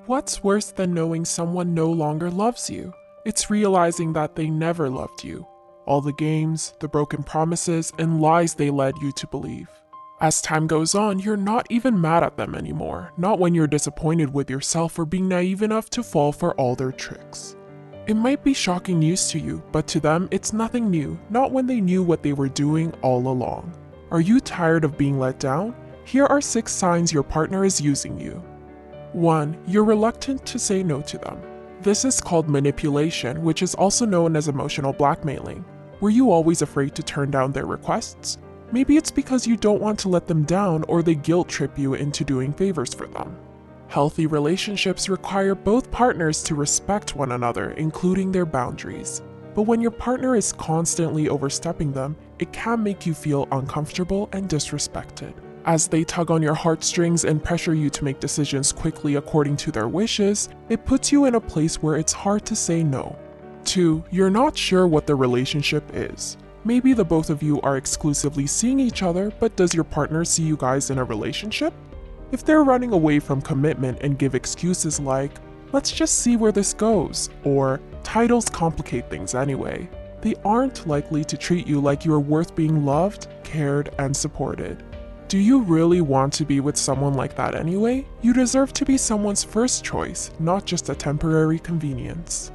What's worse than knowing someone no longer loves you? It's realizing that they never loved you. All the games, the broken promises, and lies they led you to believe. As time goes on, you're not even mad at them anymore, not when you're disappointed with yourself for being naive enough to fall for all their tricks. It might be shocking news to you, but to them, it's nothing new, not when they knew what they were doing all along. Are you tired of being let down? Here are 6 signs your partner is using you. 1. You're reluctant to say no to them. This is called manipulation, which is also known as emotional blackmailing. Were you always afraid to turn down their requests? Maybe it's because you don't want to let them down or they guilt trip you into doing favors for them. Healthy relationships require both partners to respect one another, including their boundaries. But when your partner is constantly overstepping them, it can make you feel uncomfortable and disrespected. As they tug on your heartstrings and pressure you to make decisions quickly according to their wishes, it puts you in a place where it's hard to say no. 2. You're not sure what the relationship is. Maybe the both of you are exclusively seeing each other, but does your partner see you guys in a relationship? If they're running away from commitment and give excuses like, "Let's just see where this goes," or "Titles complicate things anyway," they aren't likely to treat you like you're worth being loved, cared, and supported. Do you really want to be with someone like that anyway? You deserve to be someone's first choice, not just a temporary convenience.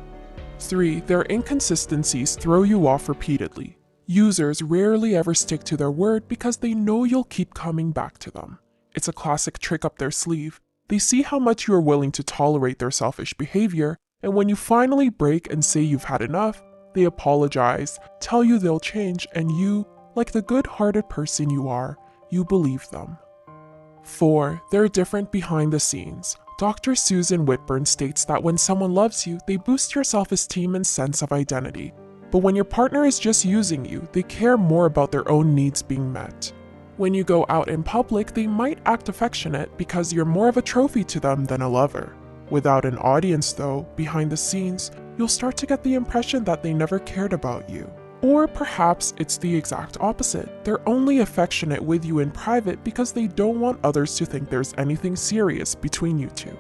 3. Their inconsistencies throw you off repeatedly. Users rarely ever stick to their word because they know you'll keep coming back to them. It's a classic trick up their sleeve. They see how much you are willing to tolerate their selfish behavior, and when you finally break and say you've had enough, they apologize, tell you they'll change, and you, like the good-hearted person you are, you believe them. 4. They're different behind the scenes. Dr. Susan Whitburn states that when someone loves you, they boost your self-esteem and sense of identity. But when your partner is just using you, they care more about their own needs being met. When you go out in public, they might act affectionate because you're more of a trophy to them than a lover. Without an audience though, behind the scenes, you'll start to get the impression that they never cared about you. Or perhaps it's the exact opposite. They're only affectionate with you in private because they don't want others to think there's anything serious between you two.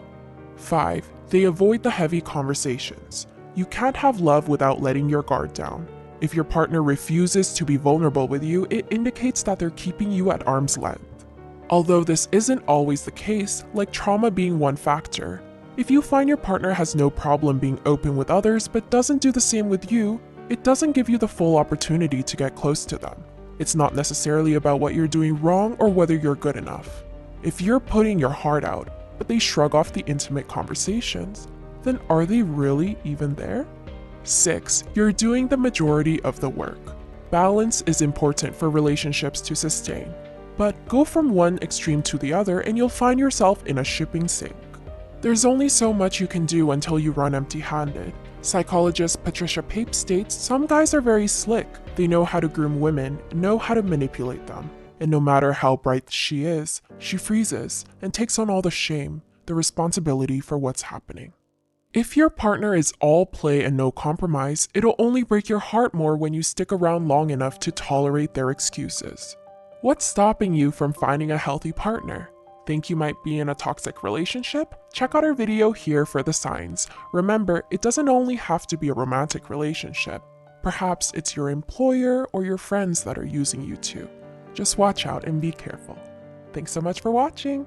5. They avoid the heavy conversations. You can't have love without letting your guard down. If your partner refuses to be vulnerable with you, it indicates that they're keeping you at arm's length. Although this isn't always the case, like trauma being one factor, if you find your partner has no problem being open with others but doesn't do the same with you, it doesn't give you the full opportunity to get close to them. It's not necessarily about what you're doing wrong or whether you're good enough. If you're putting your heart out, but they shrug off the intimate conversations, then are they really even there? 6. You're doing the majority of the work. Balance is important for relationships to sustain, but go from one extreme to the other and you'll find yourself in a shipping sink. There's only so much you can do until you run empty-handed. Psychologist Patricia Pape states some guys are very slick. They know how to groom women, know how to manipulate them. And no matter how bright she is, she freezes and takes on all the shame, the responsibility for what's happening. If your partner is all play and no compromise, it'll only break your heart more when you stick around long enough to tolerate their excuses. What's stopping you from finding a healthy partner? Think you might be in a toxic relationship? Check out our video here for the signs. Remember, it doesn't only have to be a romantic relationship. Perhaps it's your employer or your friends that are using you too. Just watch out and be careful. Thanks so much for watching.